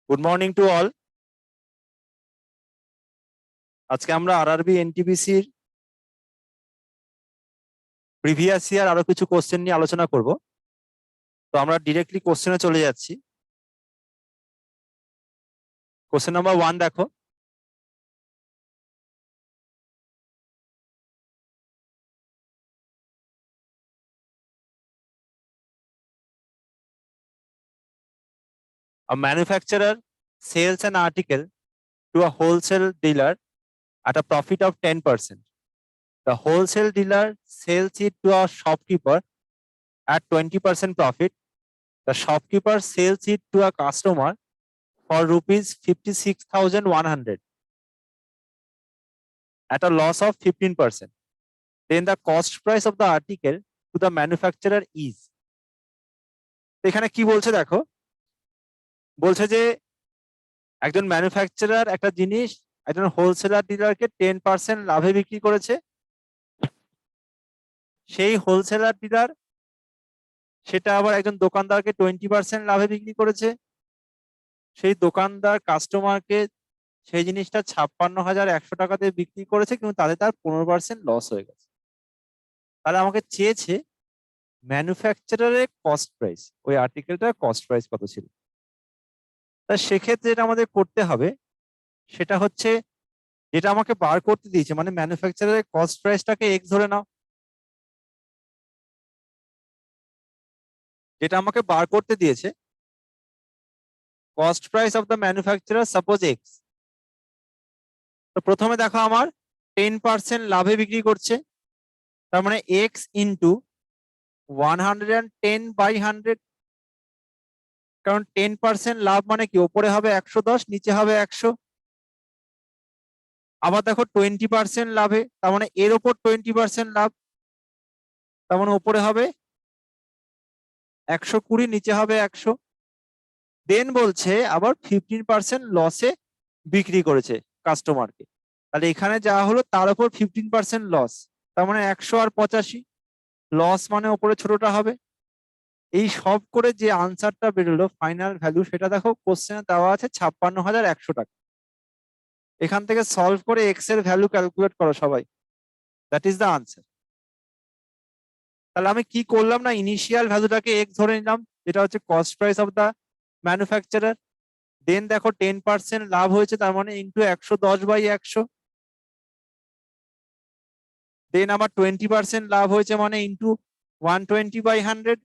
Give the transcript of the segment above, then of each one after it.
Good morning to all. আজকে আমরা RRB এনটিপিসির previous year আরো কিছু কোশ্চেন নিয়ে আলোচনা করব। তো আমরা ডিরেক্টলি কোশ্চেনে চলে যাচ্ছি। কোশ্চেন নাম্বার 1 দেখো, a manufacturer sells an article to a wholesale dealer at a profit of 10%. The wholesale dealer sells it to a shopkeeper at 20% profit. The shopkeeper sells it to a customer for rupees 56,100 at a loss of 15%. Then the cost price of the article to the manufacturer is. এখানে কি বলছে দেখো, বলছে যে একজন manufacturer একটা জিনিস একজন হোলসেলার ডিলারকে 10% লাভে বিক্রি করেছে। সেই হোলসেলার ডিলার সেটা আবার একজন দোকানদারকে 20% লাভে বিক্রি করেছে। সেই দোকানদার কাস্টমারকে সেই জিনিসটা 56,100 টাকাতে বিক্রি করেছে, কিন্তু তাদের তার 15% লস হয়ে গেছে। তাহলে আমাকে চেয়েছে ম্যানুফ্যাকচারারের কস্ট প্রাইস, ওই আর্টিকেলটার কস্ট প্রাইস কত ছিল। তা সেক্ষেত্রে যেটা আমাদের করতে হবে সেটা হচ্ছে, যেটা আমাকে বার করতে দিয়েছে মানে ম্যানুফ্যাকচারারের কস্ট প্রাইসটাকে এক্স ধরে নাও। যেটা আমাকে বার করতে দিয়েছে cost price of the manufacturer suppose x. তো প্রথমে দেখো আমার 10% লাভে বিক্রি করছে, তার মানে এক্স ইন্টু 110/100। কারণ 10% লাভ মানে কি, ওপরে হবে 110, নিচে হবে 100। আবার দেখো 20% লাভে, তার মানে এর ওপর 20% লাভ, তার মানে ওপরে হবে 120, নিচে হবে 100। দেন বলছে আবার 15% লসে বিক্রি করেছে কাস্টমারকে। তাহলে এখানে যা হলো তার উপর 15% লস, তার মানে 100 আর 85। লস মানে ওপরে ছোটটা হবে। এই সব করে যে আনসারটা বেরোলো ফাইনাল ভ্যালু, সেটা দেখো কোশ্চেনে দেওয়া আছে 56,100 টাকা। এখান থেকে সলভ করে এক্স এর ভ্যালু ক্যালকুলেট করো সবাই, দ্যাট ইজ দ্য আনসার। তাহলে আমি কি করলাম না, ইনিশিয়াল ভ্যালুটাকে এক্স ধরে নিলাম, যেটা হচ্ছে cost price of the manufacturer. Then দেখো 10% লাভ হয়েছে, তার মানে ইন্টু 110/100। দেন আবার 20% লাভ হয়েছে মানে ইন্টু 120/100।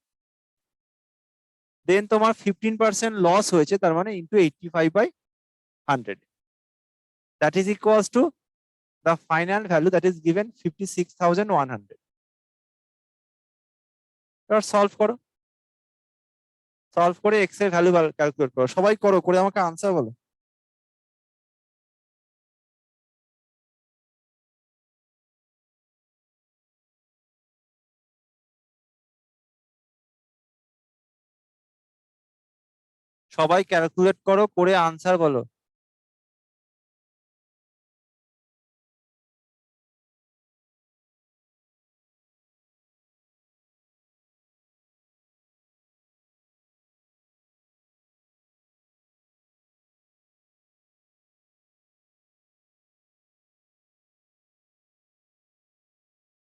দেন তোমার 15% লস হয়েছে, তার মানে into 85/100। That is equals to the final value, that is given 56,100। এবার সলভ করো, সলভ করে এক্স এর ভ্যালু ক্যালকুলেট করো। সবাই করো, করে আমাকে আনসার বলো। সবাই ক্যালকুলেট করো, করে আনসার বলো।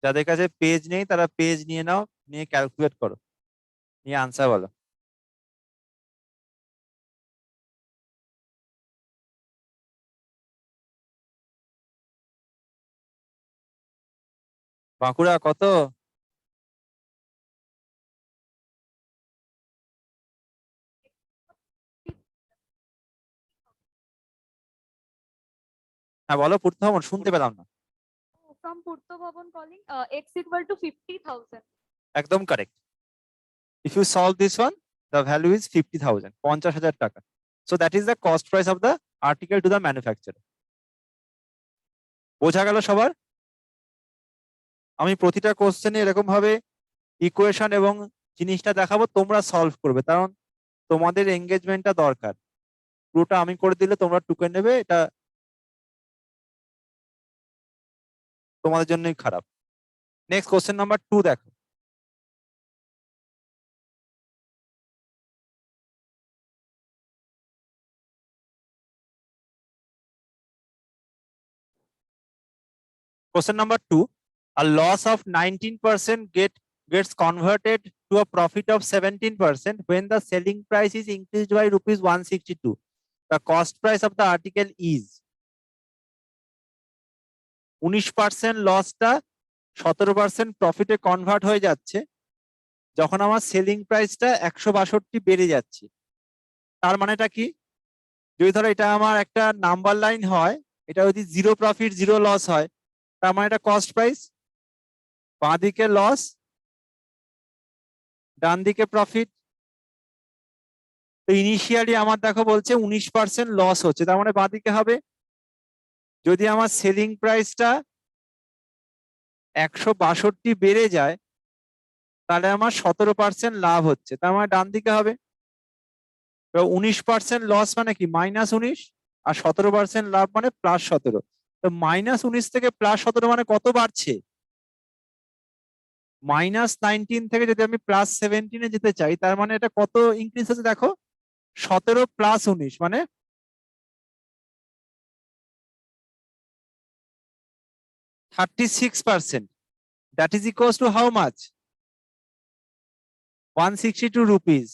যাদের কাছে পেজ নেই তারা পেজ নিয়ে নাও, নিয়ে ক্যালকুলেট করো, নিয়ে আনসার বলো। বাঁকুড়া কত? হ্যাঁ বলো, পূর্ত ভবন, শুনতে পেলাম না। From Purto Bhavan calling, x equal to 50,000. একদম correct. If you solve this one, the value is 50,000, 50,000 টাকা। So that is the cost price of the article to the manufacturer. বোঝা গেল সবার? আমি প্রতিটা কোশ্চেনে এরকম ভাবে ইকুয়েশন এবং জিনিসটা দেখাবো, তোমরা সলভ করবে, কারণ তোমাদের এঙ্গেজমেন্টটা দরকার। পুরোটা আমি করে দিলে তোমরা টুকে নেবে, এটা তোমাদের জন্যই খারাপ। নেক্সট কোশ্চেন নাম্বার 2 দেখো। Question number 2. A loss of 19% gets converted to a profit of 17% when the selling price is increased by rupees 162. The cost price of the article is 19% লসটা 17% প্রফিটে কনভার্ট হয়ে যাচ্ছে যখন আমার সেলিং প্রাইসটা 162 বেড়ে যাচ্ছে। তার মানেটা কি? যদি ধরো এটা আমার একটা নাম্বার লাইন হয়, এটা যদি জিরো প্রফিট জিরো লস হয়, তার মানে এটা কস্ট প্রাইস, বাঁ দিকে লস, ডান দিকে প্রফিট। তো ইনিশিয়ালি আমার দেখো বলছে 19% লস হচ্ছে, তার মানে বাঁ দিকে হবে। যদি আমার সেলিং প্রাইসটা 162 বেড়ে যায় তাহলে আমার 17% লাভ হচ্ছে, তার মানে ডান দিকে হবে। 19% লস মানে কি -19, আর 17% লাভ মানে +17। তো -19 থেকে +17 মানে কত বাড়ছে? -19 থেকে যদি আমি +17 যেতে চাই তার মানে এটা কত ইনক্রিজ হচ্ছে দেখো, 17 + 19 মানে 36%। That is equals to how much? 162 rupees.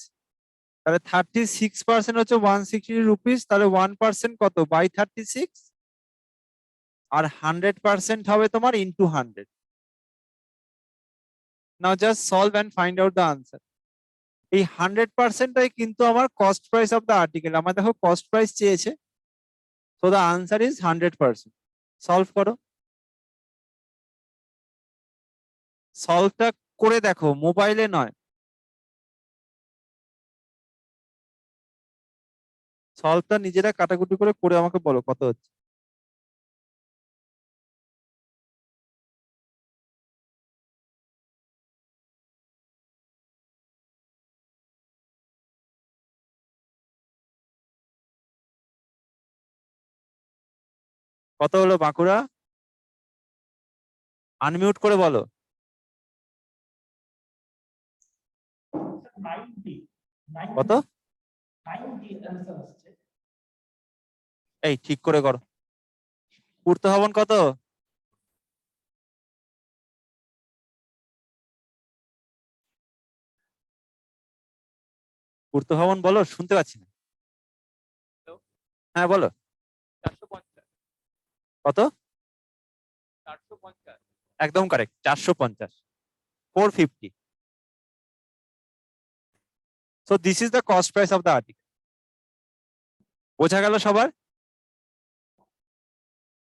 তাহলে 36% হচ্ছে 160 রুপিস, তাহলে 1% কত বাই 36, আর 100% হবে তোমার into 100। Now just solve and find out the answer. এই 100%টাই কিন্তু আমার cost price of the article. আমার দেখো কস্ট প্রাইস চেয়েছে, so the answer is 100%। Solve করো, সলভটা করে দেখো, মোবাইলে নয়। সলভটা নিজেরা কাটাকুটি করে আমাকে বলো কত হচ্ছে। কত হলো বাঁকুড়া? আনমিউট করে বলো। 90 কত? 90 आंसर আসছে। এই ঠিক করে করো। পূর্ত ভবন কত? পূর্ত ভবন বলো, শুনতে পাচ্ছি না। হ্যাঁ বলো। 450 কত? 450 একদম correct, 450, 450। So this is the cost price of the article. বোঝা গেল সবার?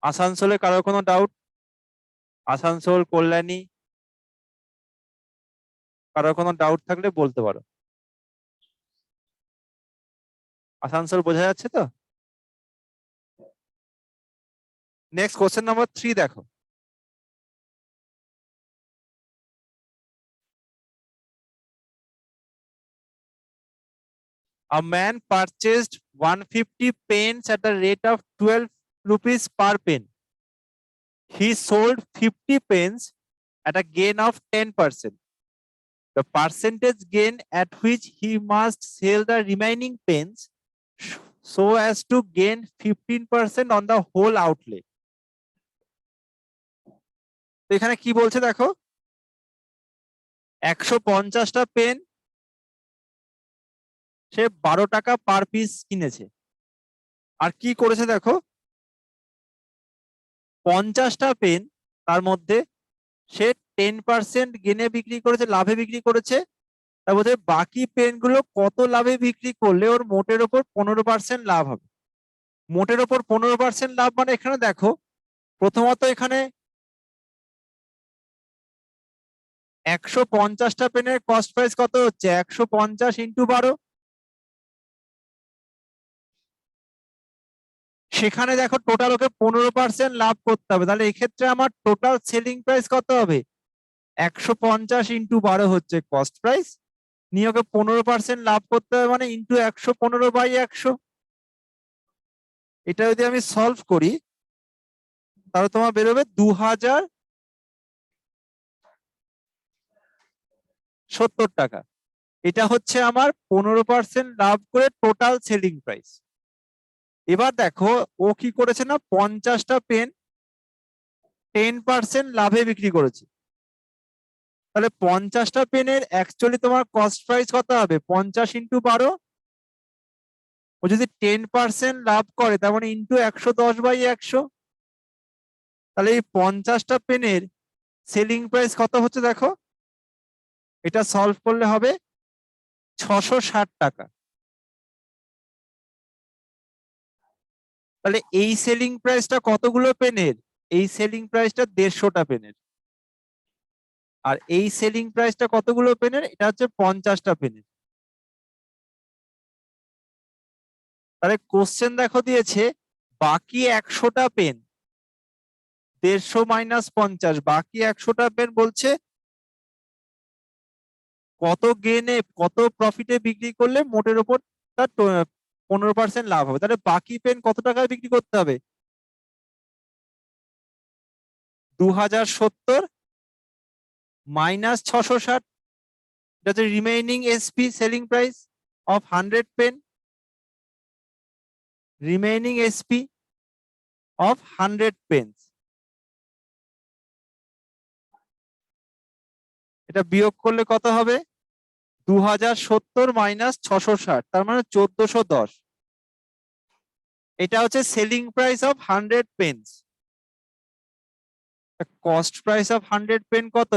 আসানসোলে কারোর কোনো ডাউট? আসানসোল, কল্যাণী, কারোর কোনো ডাউট থাকলে বলতে পারো। আসানসোল বোঝা যাচ্ছে তো? নেক্সট কোশ্চেন নাম্বার 3 দেখো। A man purchased 150 pens at the rate of 12 rupees per pen. He sold 50 pens at a gain of 10%. The percentage gain at which he must sell the remaining pens so as to gain 15% on the whole outlay. তো এখানে কি বলছে দেখো, 150টা pen সে 12 টাকা per piece কিনেছে। আর কি করেছে দেখো, 50টা পেন তার মধ্যে সে 10% গেনে বিক্রি করেছে, লাভে বিক্রি করেছে। তার মধ্যে বাকি পেন গুলো কত লাভে বিক্রি করলে ওর মোটের ওপর 15% লাভ হবে। মোটের ওপর 15% লাভ মানে এখানে দেখো, প্রথমত এখানে 150টা পেনের কস্ট প্রাইস কত হচ্ছে, 150 ইন্টু 12। সেখানে দেখো টোটাল ওকে 15% লাভ করতে হবে, তাহলে এক্ষেত্রে আমার টোটাল সেলিং প্রাইস কত হবে, 150 ইন্টু 12 হচ্ছে কস্ট প্রাইস, নিয়ে ওকে 15% লাভ করতে হবে, মানে ইন্টু 115/100। এটা যদি আমি সলভ করি তাহলে তোমার বেরোবে 2070 টাকা। এটা হচ্ছে আমার 15% লাভ করে টোটাল সেলিং প্রাইস। এবার দেখো ও কি করেছে না, 50টা পেন 10% লাভে বিক্রি করেছে, তাহলে 50টা পেনের অ্যাকচুয়ালি তোমার কস্ট প্রাইস কত হবে? 50 ইন্টু 12। ও যদি 10% লাভ করে তার মানে ইন্টু 110/100। তাহলে এই 50টা পেনের সেলিং প্রাইস কত হচ্ছে দেখো, এটা সলভ করলে হবে 660 টাকা। তাহলে এই সেলিং প্রাইসটা কতগুলো পেনের? এই সেলিং প্রাইসটা 150টা পেনের। আর এই সেলিং প্রাইসটা কতগুলো পেনের? এটা হচ্ছে 50টা পেনের। তাহলে কোশ্চেন দেখো দিয়েছে বাকি 100টা পেন, 150 মাইনাস 50, বাকি 100টা পেন বলছে কত গেনে কত প্রফিটে বিক্রি করলে মোটের উপর তার 15% লাভ হবে। তাহলে বাকি পেন কত টাকায় বিক্রি করতে হবে? 2070 মাইনাস 660, এটা হচ্ছে remaining SP selling price of 100 pen, remaining SP of 100 pens. এটা বিয়োগ করলে কত হবে? 2070 মাইনাস 660, তার মানে 1410। এটা হচ্ছে selling price of 100 pens. Cost price of 100 pen কত?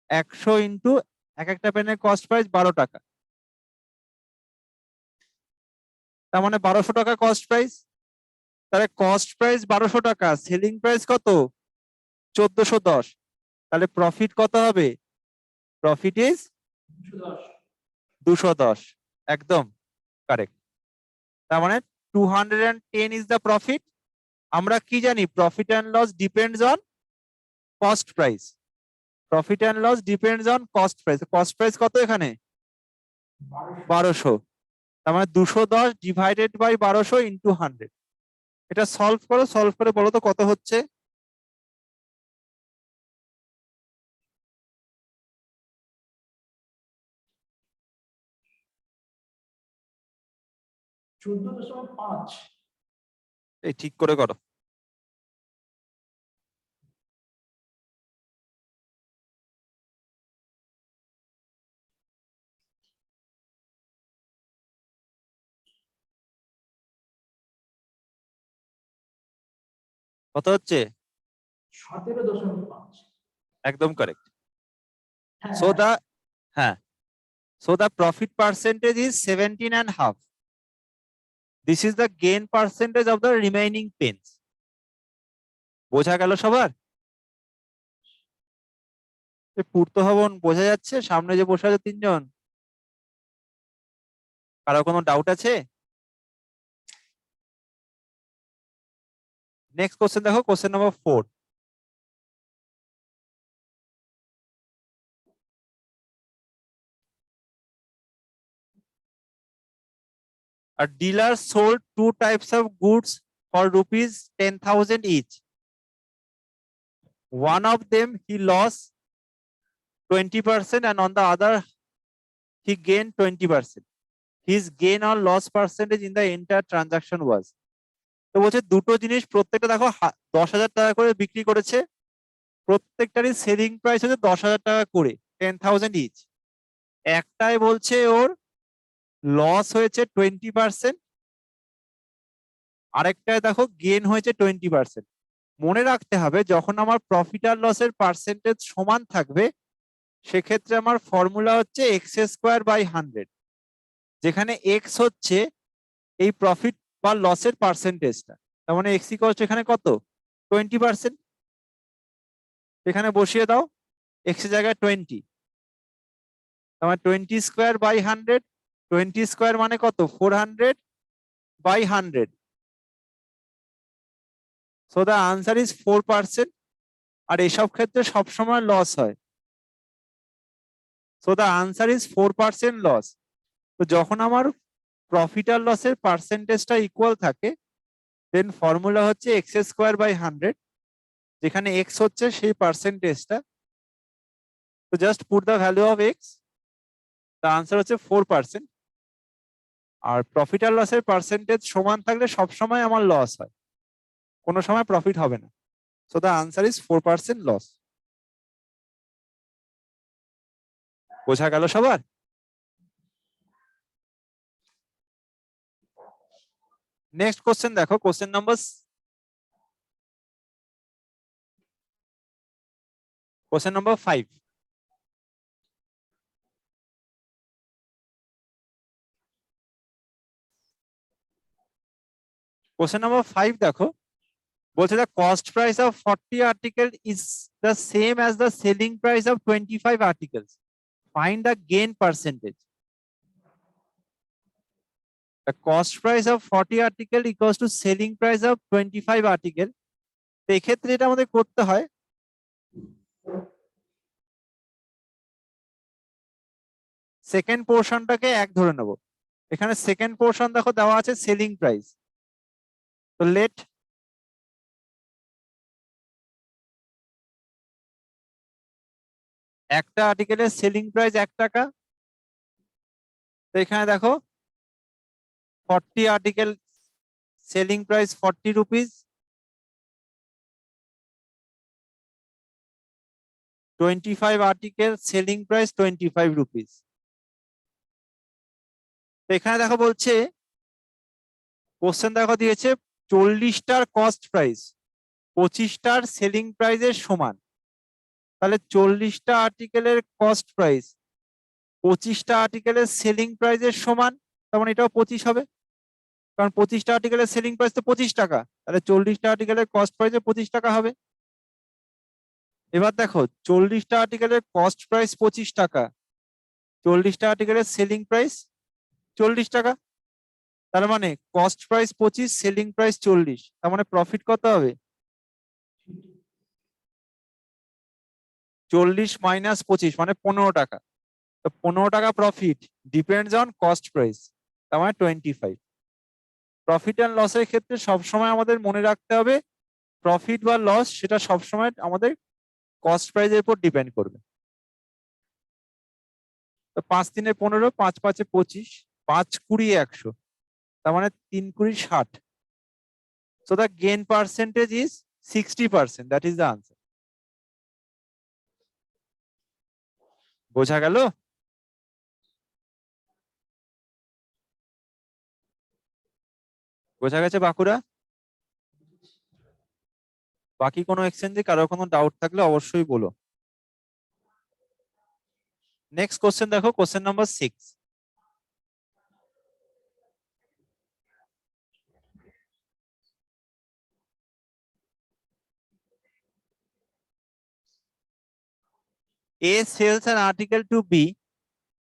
100 ইন্টু এক একটা পেনের কস্ট প্রাইস 12 টাকা, তার মানে 1200 টাকা কস্ট প্রাইস। তাহলে কস্ট প্রাইস 1200 টাকা, সেলিং প্রাইস কত? 1410। তাহলে প্রফিট কত হবে? Profit is 210। একদম কারেক্ট। তার মানে 210 ইজ দ্য প্রফিট। আমরা কি জানি? Profit and loss depends on cost price. Profit and loss depends on cost price. Cost price কত এখানে? 1200। তার মানে 210 ডিভাইডেড বাই 1200 ইন্টু 100। এটা সলভ করো, সলভ করে বলো তো কত হচ্ছে। 14.5। এই ঠিক করে করো। কত হচ্ছে? 17.5। একদম কারেক্ট। হ্যাঁ সো দা হ্যাঁ, so the profit percentage is 17.5। This is the gain percentage of the remaining pens. বোঝা গেল সবার? পূর্ত ভবন বোঝা যাচ্ছে? সামনে যে বসে আছে তিনজন, কারো কোনো ডাউট আছে? নেক্সট কোশ্চেন দেখো, question number 4। A dealer sold two types of goods for rupees 10,000 each. One of them he lost 20% and on the other he gained 20%. His gain or loss percentage in the entire transaction was. তো বলছে দুটো জিনিস প্রত্যেকটা দেখো 10,000 টাকা করে বিক্রি করেছে, প্রত্যেকটারই সেলিং প্রাইস হচ্ছে 10,000 টাকা করে, 10,000 ইচ। একটাই বলছে ওর লস হয়েছে 20%, আরেকটায় দেখো গেন হয়েছে 20%। মনে রাখতে হবে যখন আমার প্রফিট আর লসের পার্সেন্টেজ সমান থাকবে সেক্ষেত্রে আমার ফর্মুলা হচ্ছে এক্স স্কোয়ার বাই 100, যেখানে এক্স হচ্ছে এই প্রফিট বা লসের পার্সেন্টেজটা। তার মানে এক্স ইকুয়াল এখানে কত? 20%। এখানে বসিয়ে দাও, এক্স এর জায়গায় 20, তার মানে 20 স্কোয়ার বাই 100। 20 স্কোয়ার মানে কত? 400 by 100। So the answer is 4%। আর এসব ক্ষেত্রে সবসময় লস হয়। So the answer is 4% loss. তো যখন আমার প্রফিট আর লসের পার্সেন্টেজটা ইকুয়াল থাকে দেন ফর্মুলা হচ্ছে এক্স স্কোয়ার বাই 100, যেখানে এক্স হচ্ছে সেই পার্সেন্টেজটা। তো just put the value of X, the answer হচ্ছে 4%। আর প্রফিট আর লসের পার্সেন্টেজ সমান থাকলে সবসময় আমার লস হয়, কোনো সময় প্রফিট হবে না। So the answer is 4% loss. বোঝা গেল সবার? নেক্সট কোশ্চেন দেখো, question number Question number 5. Question number 5 দেখো, বলছে the cost price of 40 article is the same as the selling price of 25 articles. Find the gain percentage. The cost price of 40 article equals to selling price of 25 article. তো এক্ষেত্রে এটা আমাদের করতে হয়, second পোর্শনটাকে এক ধরে নেব। এখানে সেকেন্ড পোর্শন দেখো দেওয়া আছে সেলিং প্রাইস। তো লেট একটা আর্টিকেলের সেলিং প্রাইস 1 টাকা। তো এখানে দেখো 40 article selling price 40 rupees, 25 article selling price 25 rupees. তো এখানে দেখো বলছে, কোশ্চেন দেখো দিয়েছে 40টার কস্ট প্রাইস 25টার সেলিং প্রাইসের সমান। তাহলে 40টা আর্টিকেলের কস্ট প্রাইস 25টা আর্টিকেলের সেলিং প্রাইসের সমান, তার মানে এটাও 25 হবে, কারণ 25টা আর্টিকেলের সেলিং প্রাইস তো 25 টাকা, তাহলে 40টা আর্টিকেলের কস্ট প্রাইসে 25 টাকা হবে। এবার দেখো 40টা আর্টিকেলের কস্ট প্রাইস 25 টাকা, 40টা আর্টিকেলের সেলিং প্রাইস 40 টাকা, তার মানে কস্ট প্রাইস 25, সেলিং প্রাইস 40, তার মানে প্রফিট কত হবে? 40 মাইনাস 25 মানে 15 টাকা। তো 15 টাকা profit depends on cost price, তার মানে 25। প্রফিট অ্যান্ড লসের ক্ষেত্রে সবসময় আমাদের মনে রাখতে হবে প্রফিট বা লস সেটা সবসময় আমাদের কস্ট প্রাইসের উপর ডিপেন্ড করবে। তো 5 3 15, 5 5 25, 5 20 100, তার মানে 3 20 60। So the gain percentage is 60%. That is the answer. বোঝা গেল? বোঝা গেছে বাঁকুড়া? বাকি কোনো এক্সচেঞ্জে কারো কোনো ডাউট থাকলে অবশ্যই বলো। নেক্সট কোশ্চেন দেখো, question number 6. A sells an article to B,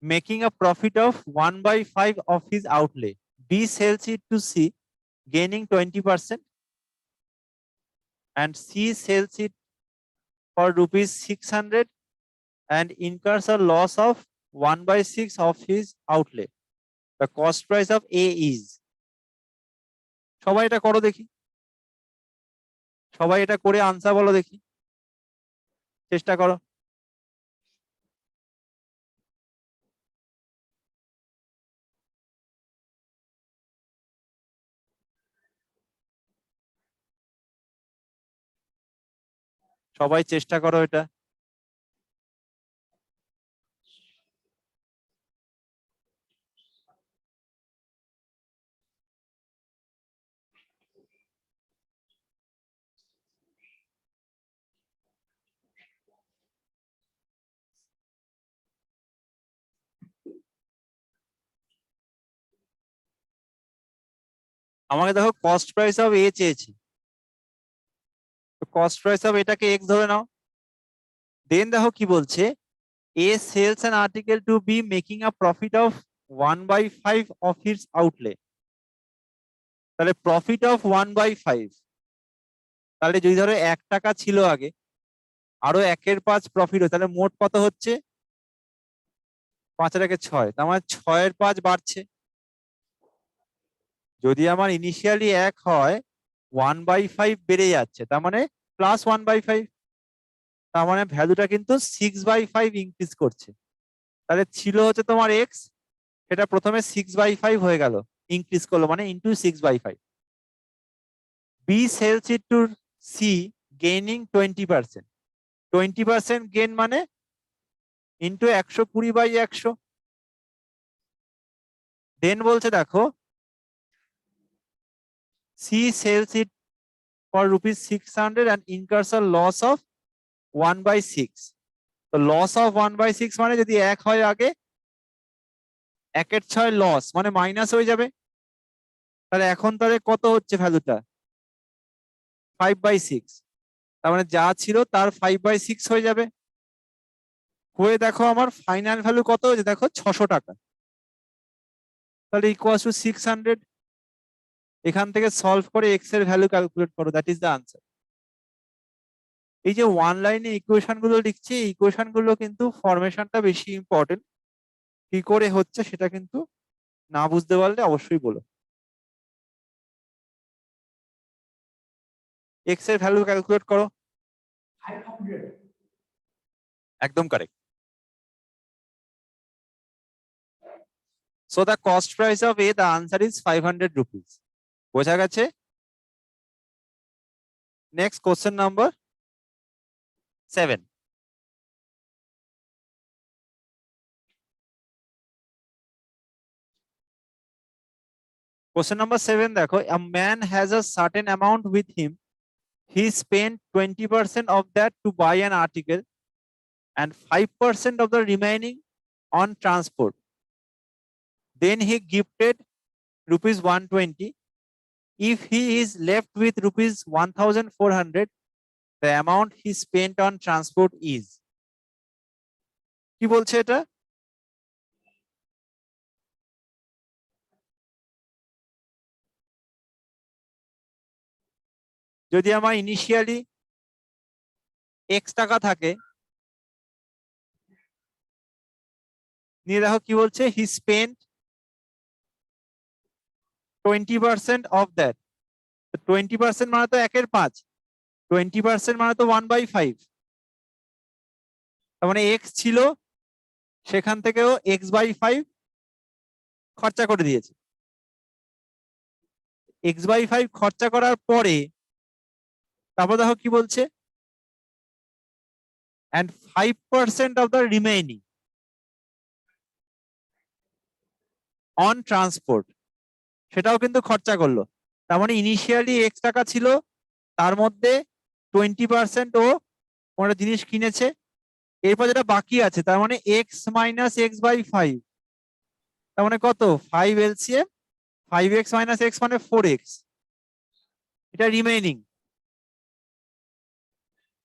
making a profit of 1/5 of his outlay. B sells it to C, gaining 20%, and C sells it for rupees 600 and incurs a loss of 1/6 of his outlay. The cost price of A is. সবাই এটা করো দেখি, সবাই এটা করে answer বলো দেখি, চেষ্টা করো। সবাই চেষ্টা করো এটা। আমাকে দেখো কস্ট প্রাইস অফ এ চেয়েছি, তো কস্ট প্রাইস অফ এটাকে এক্স ধরে নাও। দেন দেখো কি বলছে, A sells an article to B making a profit of 1/5 of his outlay. তাহলে প্রফিট অফ 1/5, তাহলে যদি ধরো 1 টাকা ছিল আগে, আরো 1/5 প্রফিট হয়, তাহলে মোট কত হচ্ছে? 5 আর 1 6, তার মানে 6/5 বাড়ছে। যদি আমার ইনিশিয়ালি 1 হয়, 1/5 বেড়ে যাচ্ছে, তার মানে প্লাস 1/5, তার মানে ভ্যালুটা কিন্তু 6/5 ইনক্রিজ করছে। তাহলে ছিল হচ্ছে তোমার এক্স, সেটা প্রথমে 6/5 হয়ে গেল, ইনক্রিজ করলো মানে into 6/5। B sells it to C gaining 20%। 20% gain মানে ইন্টু 120/100। দেন বলছে দেখো C sells it for ₹600 and incurs a loss of 1/6। তো লস অফ 1/6 মানে যদি 1 হয় আগে, 1/6 লস মানে মাইনাস হয়ে যাবে। তাহলে এখন তাহলে কত হচ্ছে ভ্যালুটা? 5/6। তার মানে যা ছিল তার 5/6 হয়ে যাবে। হয়ে দেখো আমার ফাইনাল ভ্যালু কত হয়েছে, দেখো 600 টাকা। তাহলে ইকুয়াল টু 600। এখান থেকে সলভ করে এক্স এর ভ্যালু ক্যালকুলেট করো, দ্যাট ইজ দ্য আনসার। এই যে ওয়ান লাইনে ইকুয়েশন গুলো লিখছি, এই ইকুয়েশন গুলো কিন্তু ফরমেশনটা বেশি ইম্পর্টেন্ট। কি করে হচ্ছে সেটা কিন্তু না বুঝতে পারলে অবশ্যই বলো। এক্স এর ভ্যালু ক্যালকুলেট করো। 500. একদম correct. So the cost price of A, the answer is 500 rupees. বোঝা গেছে? Next question number 7. Question number 7 দেখো, a man has a certain amount with him. He spent 20% of that to buy an article and 5% of the remaining on transport. Then he gifted ₹120. If he is left with ₹1,400, the amount he spent on transport is. কি বলছে এটা? যদি আমার initially x টাকা থাকে, নিয়ে দেখো কি বলছে, হি স্পেন্ট 20% অফ দ্যাট। 20% মানে তো 1/5, 20% মানে তো 1/5। তার মানে x ছিল, সেখান থেকেও x/5 খরচা করে দিয়েছে। x/5 খরচা করার পরে তারপর দেখো কি বলছে, and 5% of the remaining on transport, সেটাও কিন্তু খরচা করলো। তার মানে ইনিশিয়ালি x টাকা ছিল, তার মধ্যে 20% ও কোনো জিনিস কিনেছে। এরপর যেটা বাকি আছে তার মানে x মাইনাস x/5, তার মানে কত, 5 LCM, 5x মাইনাস x মানে 4x, এটা রিমেইনিং।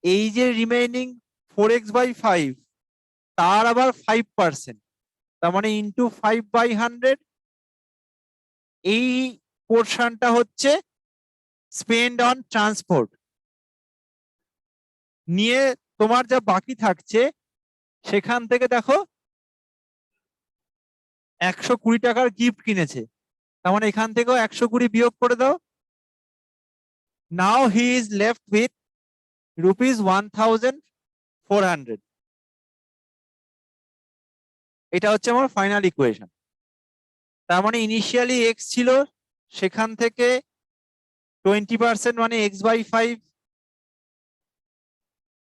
এই যে রিমেইনিং 4x/5 তার আবার 5%, তার মানে ইন্টু 5/100। এই পোর্শনটা হচ্ছে স্পেন্ড অন ট্রান্সপোর্ট। নিয়ে তোমার যা বাকি থাকছে সেখান থেকে দেখো 120 টাকার গিফট কিনেছে, তার মানে এখান থেকেও 120 বিয়োগ করে দাও। নাও হি ইজ লেফট উইথ ₹1,400। এটা হচ্ছে আমার ফাইনাল ইকুয়েশন। তার মানে ইনিশিয়ালি এক্স ছিল, সেখান থেকে 20% মানে x/5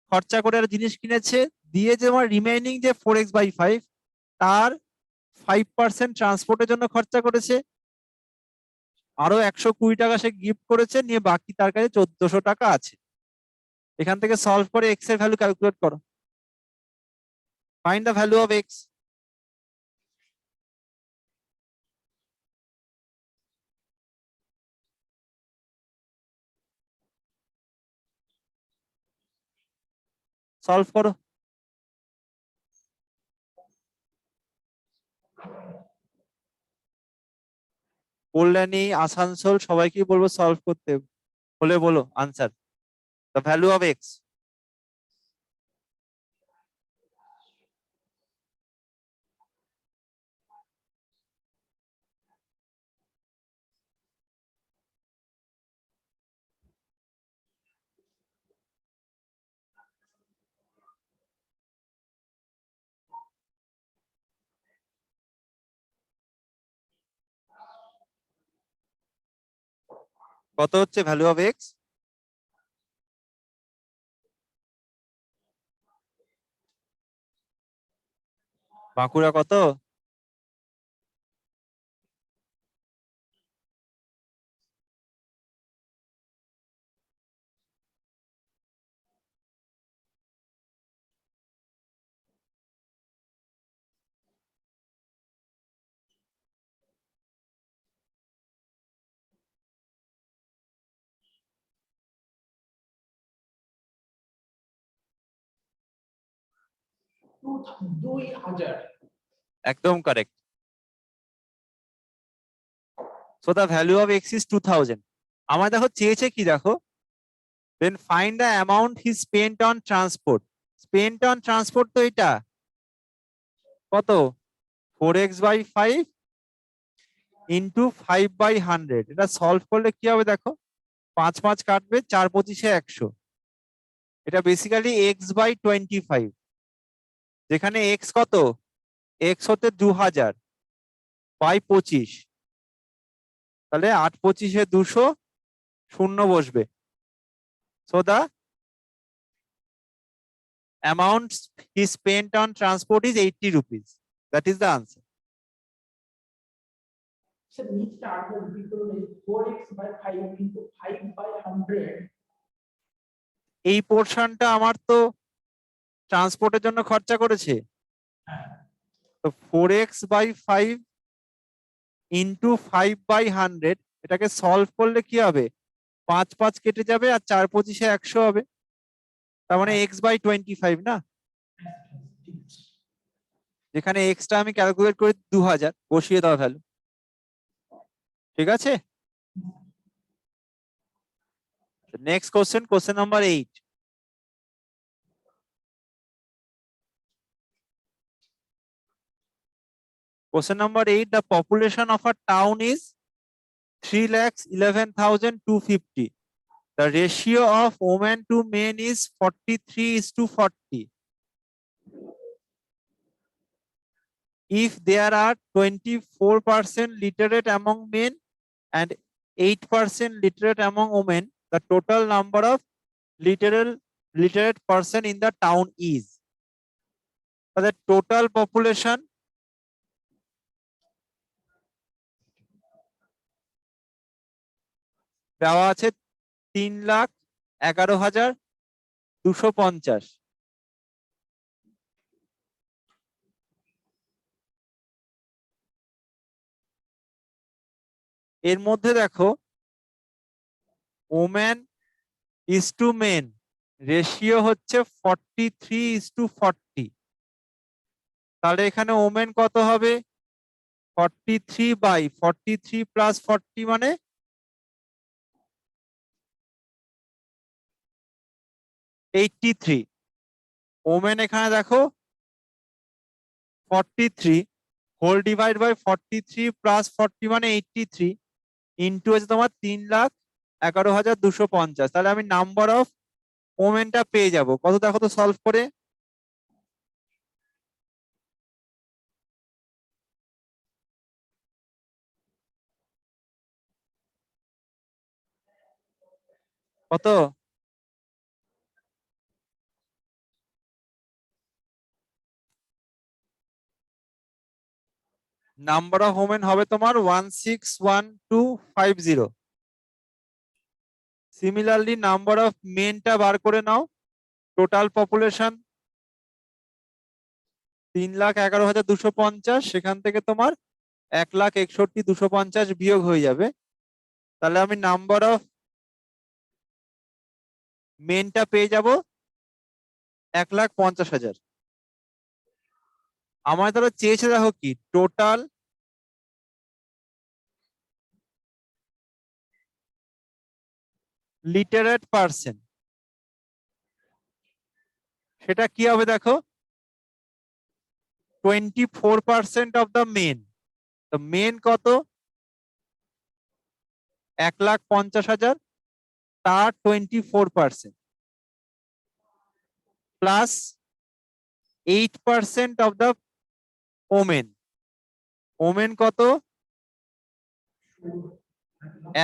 খরচা করে আর জিনিস কিনেছে, দিয়ে যে আমার রিমেইনিং যে 4x/5 তার 5% ট্রান্সপোর্টের জন্য খরচা করেছে, আরো 120 টাকা সে গিফট করেছে, নিয়ে বাকি তার কাছে 1400 টাকা আছে। এখান থেকে সলভ করে এক্স এর ভ্যালু ক্যালকুলেট করো। Find the value of x. Solve করো। কল্যাণী, আসানসোল সবাইকে বলবো সলভ করতে, হলে বলো answer. The value of x. কত হচ্ছে ভ্যালু অফ এক্স? বাঁকুড়া কত? দুই হাজার। একদম correct. So the value of x is 2000. আমার দেখো চেয়েছে কি দেখো, then find the amount he spent on transport. Spent on transport তো এটা কত? 4x by 5 into 5 by 100. এটা সলভ করলে কি হবে দেখো, 5 5 কাটবে, 4 25 100। এটা বেসিক্যালি x by 25, যেখানে x কত, x হতে 2000 by 25, তাহলে 8 25 200, শূন্য বসবে। So the amount he spent on transport is 80 rupees. That is the answer. Sir নিচটা আগে রিপিট করুন, 4x by 5 into 5 by 100। এই পোর্শনটা আমার তো ট্রান্সপোর্টের জন্য খরচা করেছে, তো 4x by 5 into 5 by 100, এটাকে সলভ করলে কি হবে, 5 5 কেটে যাবে আর 4 25 100 হবে, তার মানে x by 25 না, যেখানে x টা আমি ক্যালকুলেট করি 2000, বসিয়ে দাও ভ্যালু। ঠিক আছে, next question, question number 8. Question number 8, the population of a town is 3,11,250. The ratio of women to men is 43:40. If there are 24% literate among men and 8% literate among women, the total number of literate person in the town is. So the total population দেওয়া আছে 3,11,250। এর মধ্যে দেখো women is to main ratio হচ্ছে 43:40, তাহলে এখানে women কত হবে, 43 বাই 43 প্লাস 40 মানে 83। ওমেন এখানে দেখো 43 হোল ডিভাইড বাই 43 প্লাস 40 মানে 83 ইন্টু হচ্ছে তোমার 3,11,250। তাহলে আমি নাম্বার অফ ওমেনটা পেয়ে যাব কত, দেখো তো সলভ করে, কত, নাম্বার অফ ওমেন হবে তোমার 161250। সিমিলারলি নাম্বার অফ মেনটা বার করে নাও, টোটাল পপুলেশন 3,11,250, সেখান থেকে তোমার 1,61,250 বিয়োগ হয়ে যাবে, তাহলে আমি নাম্বার অফ মেনটা পেয়ে যাব 1,50,000। আমার ধরো চেয়েছে দেখো কি, টোটাল লিটারেট পার্সন, সেটা কি হবে দেখো, 24% অফ দ্য মেন। তো মেন কত, 1,50,000, তার 24% plus 8% of the women. Women কত,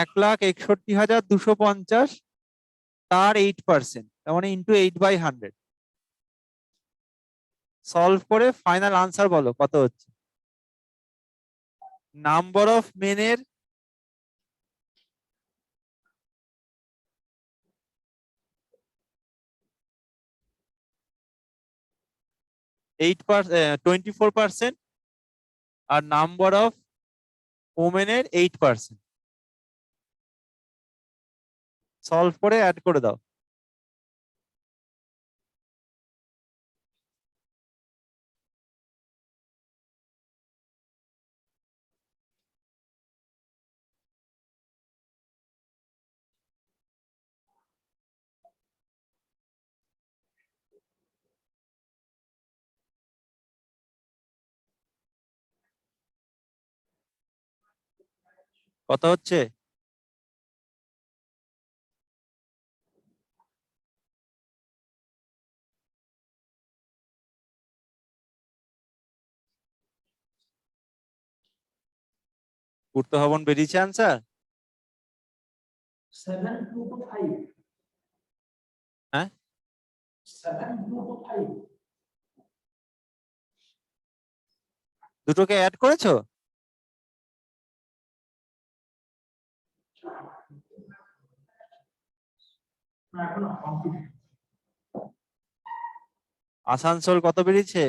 1,61,250, তার 8%, তার মানে ইন্টু 8/100। সলভ করে ফাইনাল আনসার বলো কত হচ্ছে। নাম্বার অফ মেনের 24% আর নাম্বার অফ ওমেনের 8%। সলভ করে অ্যাড করে দাও। কত হচ্ছে? পূর্ত ভবন বেরিয়েছে আনসার। 7225. হ্যাঁ 7225. দুটোকে অ্যাড করেছো? না এখনো কমপ্লিট। আসানসোল কত বেরিয়েছে?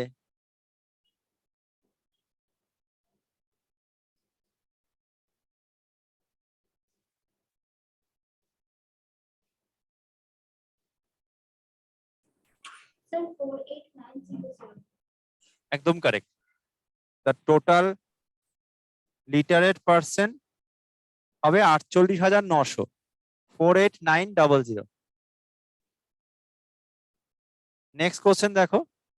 Sir, 48900. একদম correct. The total literate percent হবে 48,900। 48900। নেক্সট কোশ্চেন দেখো।